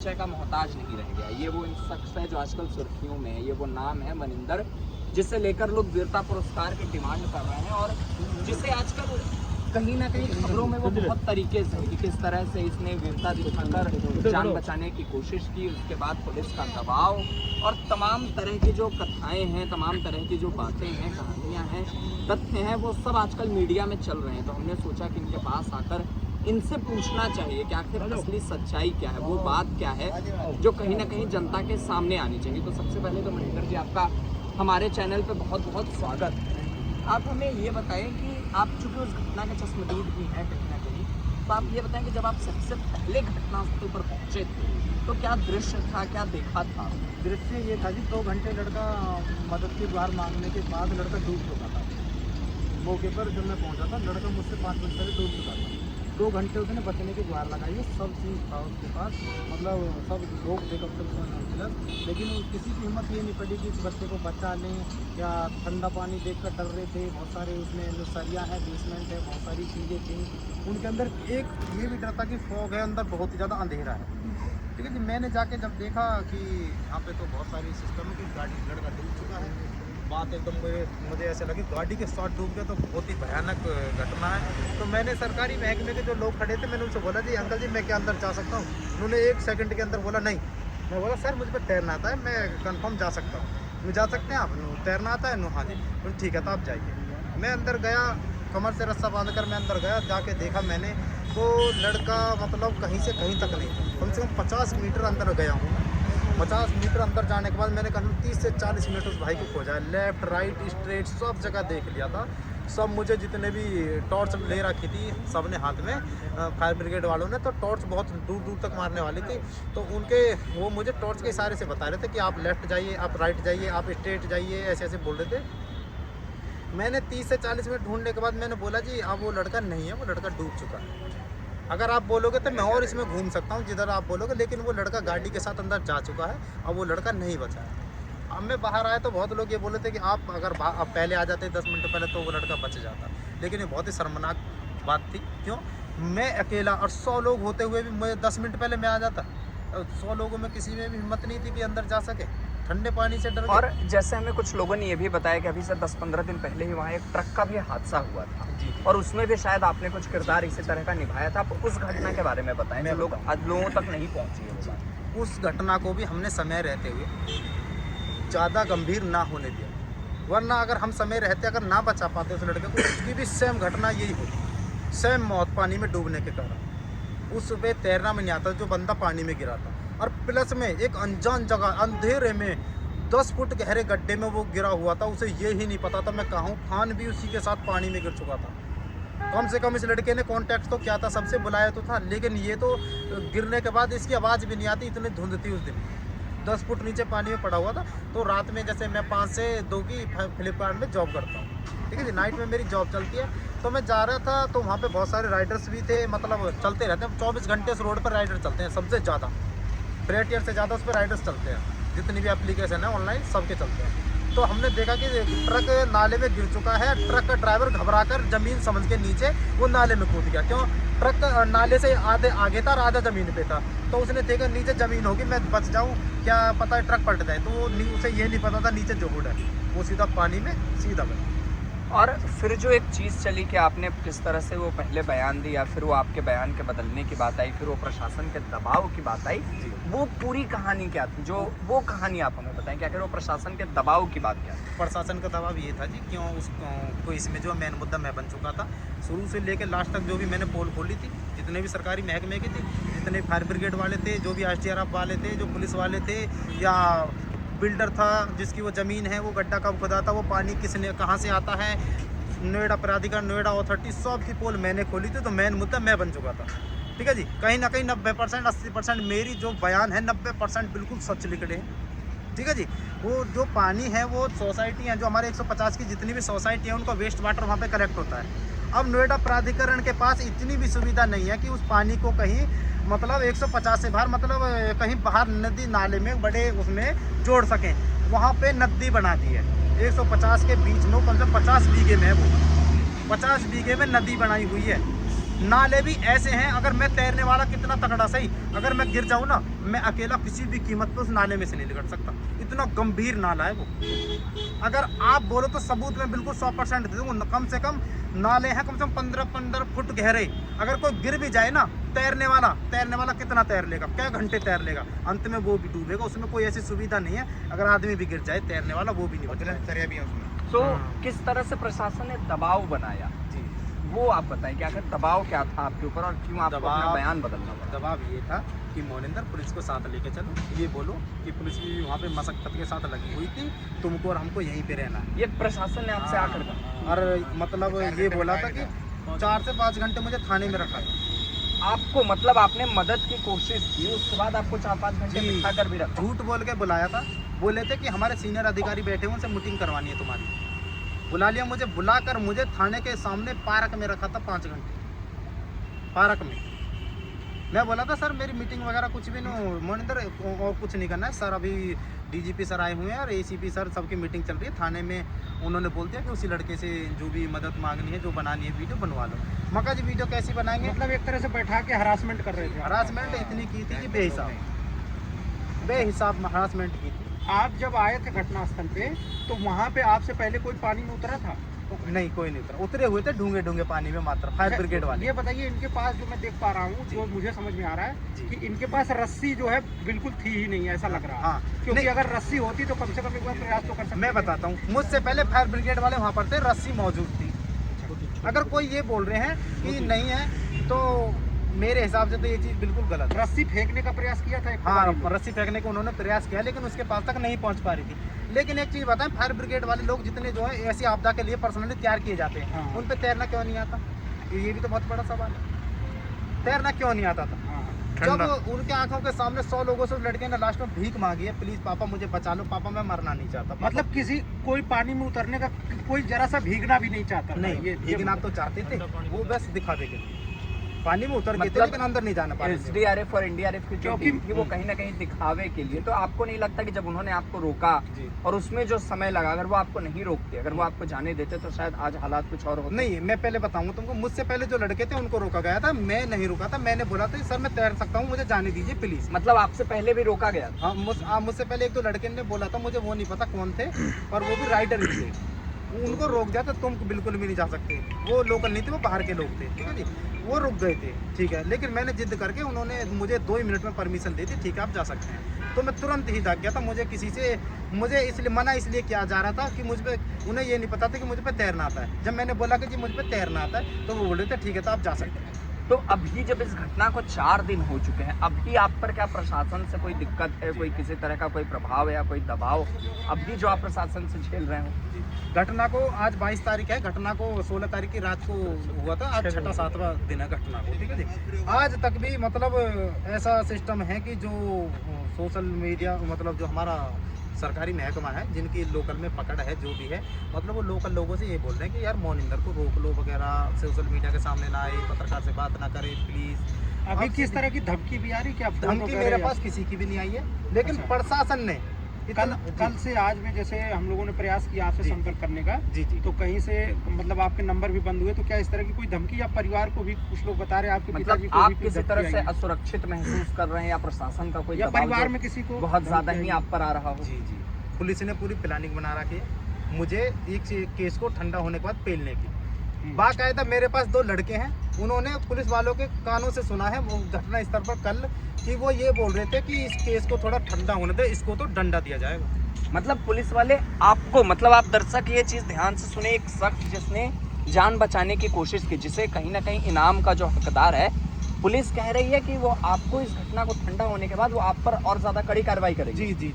परिचय का मोहताज नहीं रह गया। ये वो शख्स है जो आजकल सुर्खियों में है। ये वो नाम है मनिंदर, जिसे लेकर लोग वीरता पुरस्कार की डिमांड कर रहे हैं और जिसे आजकल कहीं ना कहीं खबरों में वो बहुत तरीके से कि किस तरह से इसने वीरता दिखाकर जान बचाने की कोशिश की, उसके बाद पुलिस का दबाव और तमाम तरह की जो कथाएं हैं, तमाम तरह की जो बातें हैं, कहानियां हैं, तथ्य हैं, वो सब आजकल मीडिया में चल रहे हैं। तो हमने सोचा कि इनके पास आकर इनसे पूछना चाहिए कि आखिर असली सच्चाई क्या है, वो बात क्या है जो कहीं ना कहीं जनता के सामने आनी चाहिए। तो सबसे पहले तो मनिंदर जी, आपका हमारे चैनल पे बहुत बहुत स्वागत है। आप हमें ये बताएं कि आप चूँकि उस घटना के चश्मदीद भी हैं कहीं ना कहीं, तो आप ये बताएं कि जब आप सबसे पहले घटनास्थल पर पहुँचे थे तो क्या दृश्य था, क्या देखा था? दृश्य ये था जी, 2 घंटे लड़का मदद की गुहार मांगने के बाद लड़का डूब चुका था। मौके पर जब मैं पहुंचा था, लड़का मुझसे 5 मिनट पहले डूब चुका था। 2 घंटे उसने बचने की गुहार लगाई है, सब चीज़ था उसके पास, मतलब सब लोग थे कब तक मिला, लेकिन किसी की हिम्मत ये नहीं पड़ी कि इस बच्चे को बचा लें या ठंडा पानी देखकर डर रहे थे। बहुत सारे उसमें सरिया है, बेसमेंट है, बहुत सारी चीज़ें थी उनके अंदर। एक ये भी डर था कि फॉग है अंदर, बहुत ही ज़्यादा अंधेरा है। ठीक है जी, मैंने जाके जब देखा कि यहाँ पे तो बहुत सारी सिस्टम है कि गाड़ी लड़का डूब चुका है, बात एकदम मुझे ऐसे लगी गाड़ी के साथ डूब गया तो बहुत ही भयानक घटना है। तो मैंने सरकारी महकमे के जो लोग खड़े थे, मैंने उनसे बोला जी अंकल जी मैं क्या अंदर जा सकता हूँ? उन्होंने 1 सेकंड के अंदर बोला नहीं। मैं बोला सर मुझ पर तैरना आता है, मैं कंफर्म जा सकता हूँ। मुझे जा सकते हैं आप? तैरना आता है? हाँ जी। ठीक है तो आप जाइए। मैं अंदर गया, कमर से रस्सा बांध कर मैं अंदर गया, जाके देखा मैंने तो लड़का मतलब कहीं से कहीं तक नहीं था। कम से कम 50 मीटर अंदर गया हूँ। 50 मीटर अंदर जाने के बाद मैंने कहा 30 से 40 मिनट उस भाई को खोजा है, लेफ्ट राइट स्ट्रेट सब जगह देख लिया था। सब मुझे जितने भी टॉर्च ले रखी थी सब ने हाथ में, फायर ब्रिगेड वालों ने तो टॉर्च बहुत दूर दूर तक मारने वाली थी, तो उनके वो मुझे टॉर्च के इशारे से बता रहे थे कि आप लेफ्ट जाइए, आप राइट जाइए, आप स्ट्रेट जाइए, ऐसे ऐसे बोल रहे थे। मैंने 30 से 40 मिनट ढूंढने के बाद मैंने बोला जी अब वो लड़का नहीं है, वो लड़का डूब चुका है। अगर आप बोलोगे तो मैं और इसमें घूम सकता हूँ जिधर आप बोलोगे, लेकिन वो लड़का गाड़ी के साथ अंदर जा चुका है, अब वो लड़का नहीं बचा है। अब मैं बाहर आया तो बहुत लोग ये बोले थे कि आप अगर आप पहले आ जाते 10 मिनट पहले तो वो लड़का बच जाता, लेकिन ये बहुत ही शर्मनाक बात थी। क्यों? मैं अकेला और 100 लोग होते हुए भी मैं 10 मिनट पहले मैं आ जाता। 100 लोगों में किसी में भी हिम्मत नहीं थी कि अंदर जा सके, ठंडे पानी से डर गए। और जैसे हमें कुछ लोगों ने ये भी बताया कि अभी से 10-15 दिन पहले ही वहाँ एक ट्रक का भी हादसा हुआ था जी। और उसमें भी शायद आपने कुछ किरदार इसी तरह का निभाया था। आप उस घटना के बारे में बताएं जो लोग आज लोगों तक नहीं पहुँची है वो बात। उस घटना को भी हमने समय रहते हुए ज़्यादा गंभीर ना होने दिया, वरना अगर हम समय रहते अगर ना बचा पाते उस लड़के को, उसकी भी सेम घटना यही होती, सेम मौत पानी में डूबने के कारण। उस पे तैरना में नहीं आता जो बंदा पानी में गिरा था, और प्लस में एक अनजान जगह अंधेरे में 10 फुट गहरे गड्ढे में वो गिरा हुआ था। उसे ये ही नहीं पता था मैं कहाँ हूँ, फान भी उसी के साथ पानी में गिर चुका था। कम से कम इस लड़के ने कांटेक्ट तो किया था, सबसे बुलाया तो था, लेकिन ये तो गिरने के बाद इसकी आवाज़ भी नहीं आती, इतनी धुंध थी उस दिन। 10 फुट नीचे पानी में पड़ा हुआ था। तो रात में जैसे मैं 5 से 2 की फ्लिपकार्ट में जॉब करता हूँ, ठीक है जी, नाइट में मेरी जॉब चलती है। तो मैं जा रहा था तो वहाँ पे बहुत सारे राइडर्स भी थे, मतलब चलते रहते हैं 24 घंटे उस रोड पर राइडर चलते हैं, सबसे ज़्यादा फ्रेटियर से ज़्यादा उस पर राइडर्स चलते हैं, जितनी भी एप्लीकेशन है ऑनलाइन सबके चलते हैं। तो हमने देखा कि ट्रक नाले में गिर चुका है, ट्रक का ड्राइवर घबराकर ज़मीन समझ के नीचे वो नाले में कूद गया। क्यों? ट्रक नाले से आधे आगे था और आधा ज़मीन पे था, तो उसने देखा नीचे ज़मीन होगी मैं बच जाऊँ, क्या पता है ट्रक पलट जाए, तो वो उसे ये नहीं पता था नीचे जोड़ है, वो सीधा पानी में सीधा गया। और फिर जो एक चीज़ चली कि आपने किस तरह से वो पहले बयान दिया, फिर वो आपके बयान के बदलने की बात आई, फिर वो प्रशासन के दबाव की बात आई, वो पूरी कहानी क्या थी? जो वो कहानी आप हमें बताएं कि आखिर वो प्रशासन के दबाव की बात क्या थी? प्रशासन का दबाव ये था जी, क्यों उसको इसमें जो मेन मुद्दा मैं बन चुका था, शुरू से लेकर लास्ट तक जो भी मैंने पोल खोली थी, जितने भी सरकारी महकमे की थी, जितने फायर ब्रिगेड वाले थे, जो भी SDRF वाले थे, जो पुलिस वाले थे, या बिल्डर था जिसकी वो ज़मीन है, वो गड्ढा कब खुदा था, वो पानी किसने कहाँ से आता है, नोएडा प्राधिकरण, नोएडा अथॉरिटी, सब की पोल मैंने खोली थी। तो मेन मुद्दा मैं बन चुका था, ठीक है जी। कहीं ना कहीं 90% 80% मेरी जो बयान है 90% बिल्कुल सच निकले हैं, ठीक है जी। वो जो पानी है वो सोसाइटी है, जो हमारे 150 की जितनी भी सोसाइटी है उनका वेस्ट वाटर वहाँ पे कलेक्ट होता है। अब नोएडा प्राधिकरण के पास इतनी भी सुविधा नहीं है कि उस पानी को कहीं मतलब 150 से बाहर, मतलब कहीं बाहर नदी नाले में बड़े उसमें जोड़ सकें। वहाँ पे नदी बना दी है 150 के बीच में, कम से कम 50 बीघे में है वो, 50 बीघे में नदी बनाई हुई है। नाले भी ऐसे हैं, अगर मैं तैरने वाला कितना तगड़ा सही, अगर मैं गिर जाऊं ना, मैं अकेला किसी भी कीमत पे उस नाले में से नहीं निकल सकता। इतना गंभीर नाला है वो। अगर आप बोलो तो सबूत में बिल्कुल 100% दे दूंगा। कम से कम नाले हैं कम से कम 15 फुट गहरे। अगर कोई गिर भी जाए ना, तैरने वाला कितना तैर लेगा, क्या घंटे तैर लेगा, अंत में वो भी डूबेगा। उसमें कोई ऐसी सुविधा नहीं है, अगर आदमी भी गिर जाए तैरने वाला वो भी नहीं बचेगा। तो किस तरह से प्रशासन ने दबाव बनाया जी, वो आप बताएं कि आखिर दबाव क्या था आपके ऊपर और क्यों आपको अपना बयान बदलना पड़ा? दबाव ये था कि मोनिंदर पुलिस को साथ लेके चलो, ये बोलो कि पुलिस भी वहाँ पे मशक्कत के साथ लगी हुई थी, तुमको और हमको यहीं पे रहना है। ये प्रशासन ने आपसे आकर कहा? और मतलब ये बोला था कि 4 से 5 घंटे मुझे थाने में रखा था। आपको मतलब आपने मदद की कोशिश की, उसके बाद आपको 4-5 घंटे जी। बिठा कर भी रखा? झूठ बोल के बुलाया था, बोले थे कि हमारे सीनियर अधिकारी बैठे हुए उनसे मीटिंग करवानी है तुम्हारी। बुला लिया मुझे, बुलाकर मुझे थाने के सामने पार्क में रखा था 5 घंटे पार्क में। मैं बोला था सर मेरी मीटिंग वगैरह कुछ भी नहीं, मोनिंदर और कुछ नहीं करना है सर, अभी डीजीपी सर आए हुए हैं और एसीपी सर, सबकी मीटिंग चल रही है थाने में। उन्होंने बोल दिया कि उसी लड़के से जो भी मदद मांगनी है, जो बनानी है वीडियो बनवा लो। मका जी वीडियो कैसी बनाएंगे? मतलब एक तरह से बैठा के हरासमेंट कर रहे थे। हरासमेंट इतनी की थी कि बेहिसाब हरासमेंट की थी। आप जब आए थे घटनास्थल पे तो वहाँ पे आपसे पहले कोई पानी में उतरा था? नहीं, कोई नहीं उतरा। उतरे हुए थे ढूंगे पानी में मात्र फायर ब्रिगेड वाले। ये बताइए, इनके पास जो मैं देख पा रहा हूँ, जो मुझे समझ में आ रहा है कि इनके पास रस्सी जो है बिल्कुल थी ही नहीं, ऐसा लग रहा है। हाँ, क्योंकि अगर रस्सी होती तो कम से कम एक बार प्रयास तो कर सकते। मैं बताता हूँ, मुझसे पहले फायर ब्रिगेड वाले वहाँ पर थे, रस्सी मौजूद थी। अगर कोई ये बोल रहे हैं कि नहीं है तो मेरे हिसाब से तो ये चीज़ बिल्कुल गलत है। रस्सी फेंकने का प्रयास किया था? हाँ, रस्सी फेंकने का उन्होंने प्रयास किया, लेकिन उसके पास तक नहीं पहुंच पा रही थी। लेकिन एक चीज़ बताएं, फायर ब्रिगेड वाले लोग जितने जो है ऐसी आपदा के लिए पर्सनली तैयार किए जाते हैं, हाँ। उन पे तैरना क्यों नहीं आता? ये भी तो बहुत बड़ा सवाल है। तैरना क्यों नहीं आता था? जब उनके आंखों के सामने 100 लोगों से लड़के ने लास्ट में भीख मांगी है, प्लीज पापा मुझे बचा लो, पापा मैं मरना नहीं चाहता। मतलब कोई पानी में उतरने का कोई जरा सा भीगना भी नहीं चाहता था। नहीं, ये भीगना तो चाहते थे, वो बस दिखावे के लिए पानी में उतर गए थे, लेकिन अंदर नहीं जाना पाए। एसडीआरएफ और एनडीआरएफ की जो टीम थी वो कहीं ना कहीं दिखावे के लिए, तो आपको नहीं लगता कि जब उन्होंने आपको रोका और उसमें जो समय लगा, अगर वो आपको नहीं रोकते, अगर वो आपको जाने देते तो शायद आज हालात कुछ और होते? नहीं, मैं पहले बताऊंगा तुमको, मुझसे पहले जो लड़के थे उनको रोका गया था, मैं नहीं रुका था। मैंने बोला था सर मैं तैर सकता हूँ, मुझे जाने दीजिए प्लीज। मतलब आपसे पहले भी रोका गया था? हाँ, मुझसे पहले एक तो लड़के ने बोला था, मुझे वो नहीं पता कौन थे, पर वो भी राइडर ही थे। उनको रोक दिया था, तुम बिल्कुल भी नहीं जा सकते। वो लोकल नहीं थे, वो बाहर के लोग थे, ठीक है जी। वो रुक गए थे, ठीक है, लेकिन मैंने जिद करके उन्होंने मुझे 2 ही मिनट में परमिशन दी थी, ठीक है आप जा सकते हैं। तो मैं तुरंत ही जाग गया था। मुझे इसलिए मना इसलिए किया जा रहा था कि मुझ पे, उन्हें ये नहीं पता था कि मुझ पे तैरना आता है। जब मैंने बोला कि जी मुझ पे तैरना आता है तो वो बोल रहे थे ठीक है तो आप जा सकते हैं। तो अभी जब इस घटना को 4 दिन हो चुके हैं, अभी आप पर क्या प्रशासन से कोई दिक्कत है, कोई किसी तरह का कोई प्रभाव या कोई दबाव अभी जो आप प्रशासन से झेल रहे हो? घटना को आज 22 तारीख है, घटना को 16 तारीख की रात को हुआ था, आज 6वां दिन है घटना को, ठीक है जी। आज तक भी मतलब ऐसा सिस्टम है कि जो सोशल मीडिया मतलब जो हमारा सरकारी महकमा है, जिनकी लोकल में पकड़ है, जो भी है, मतलब वो लोकल लोगों से ये बोल रहे हैं कि यार मोनिंदर को रोक लो वगैरह, सोशल मीडिया के सामने ना आए, पत्रकार से बात ना करे प्लीज। अभी किस तरह की धमकी भी आ रही? क्या धमकी मेरे पास किसी की भी नहीं आई है, लेकिन प्रशासन ने कल से आज में जैसे हम लोगों ने प्रयास किया आपसे संपर्क करने का, जी, तो कहीं से मतलब आपके नंबर भी बंद हुए, तो क्या इस तरह की कोई धमकी या परिवार को भी कुछ लोग बता रहे हैं आपके पिताजी मतलब को आप भी किसी तरह से असुरक्षित महसूस कर रहे हैं या प्रशासन का कोई या दबाव परिवार जो में किसी को बहुत ज्यादा ही आप पर आ रहा हो? जी, पुलिस ने पूरी प्लानिंग बना रखी है मुझे एक केस को ठंडा होने के बाद पेलने की। बाकायदा मेरे पास 2 लड़के हैं, उन्होंने पुलिस वालों के कानों से सुना है वो घटना स्थल पर कल कि वो ये बोल रहे थे कि इस केस को थोड़ा ठंडा होने दे, इसको तो डंडा दिया जाएगा। मतलब पुलिस वाले आपको, मतलब आप दर्शक ये चीज ध्यान से सुने, एक शख्स जिसने जान बचाने की कोशिश की, जिसे कहीं ना कहीं इनाम का जो हकदार है, पुलिस कह रही है कि वो आपको इस घटना को ठंडा होने के बाद वो आप पर और ज्यादा कड़ी कार्रवाई करेगी। जी,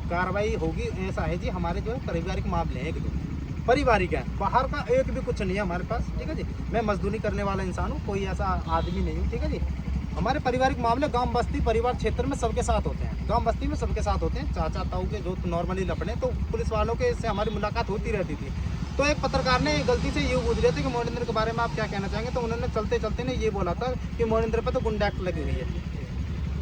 कार्रवाई होगी। ऐसा है जी, हमारे जो है पारिवारिक मामले हैं, 1-2 पारिवारिक है, बाहर का एक भी कुछ नहीं है हमारे पास, ठीक है जी। मैं मजदूरी करने वाला इंसान हूँ, कोई ऐसा आदमी नहीं हूँ, ठीक है जी। हमारे पारिवारिक मामले गांव बस्ती परिवार क्षेत्र में सबके साथ होते हैं, गांव बस्ती में सबके साथ होते हैं, चाचा ताऊ के जो नॉर्मली लपड़े, तो पुलिस वालों के से हमारी मुलाकात होती रहती थी। तो एक पत्रकार ने गलती से ये पूछ रहे थे कि मोनिंदर के बारे में आप क्या कहना चाहेंगे, तो उन्होंने चलते चलते ने ये बोला था कि मोनिंदर पे तो गुंडा एक्ट लगी हुई है।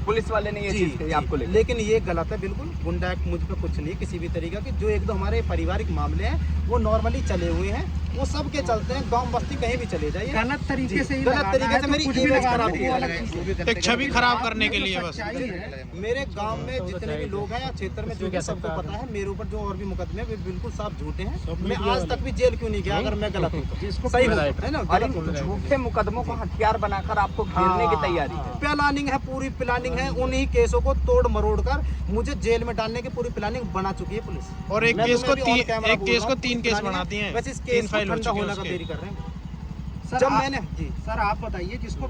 पुलिस वाले ने ये चीज कही आपको लेकर? लेकिन ये गलत है बिल्कुल, गुंडा एक्ट मुझ पे कुछ नहीं किसी भी तरीका की। जो 1-2 हमारे पारिवारिक मामले हैं वो नॉर्मली चले हुए हैं, वो सब के चलते हैं, गांव बस्ती कहीं भी चले जाइए, गलत तरीके जी, से ही गलत लगाना तरीके है, से तो मेरी कुछ भी इमेज लगाना खराब है, किया वो जा अलग रहा चीज़ है। एक छवि खराब करने के लिए बस। सच्चाई है। मेरे गांव में जितने भी लोग हैं या क्षेत्र में जो भी सबको पता है, मेरे ऊपर जो और भी मुकदमे हैं, वे बिल्कुल साफ झूठे हैं। मैं आज तक भी जेल क्यों नहीं गया अगर मैं गलत हूँ तो? सही हूँ, है ना? और गलत हूँ इन तो। झूठे मुकदमों को हथियार बनाकर आपको घेरने की तैयारी है। प्लानिंग है, पूरी प्लानिंग है, उन्हीं केसों को तोड़ मरोड़ कर मुझे जेल में डालने की पूरी प्लानिंग बना चुकी है पुलिस। और एक मैं केस को तुम्हें अभी on तीन camera एक बोल केस रहा को हूँ, 3 पूरी केस प्लानिंग है। बनाती हैं। वैसे इस 3 केस को फाइल हो ठंडा चुकी है होने का उसके। देरी कर रहे हैं। सर जब आप- मैंने जी सर आप बताइए जिसको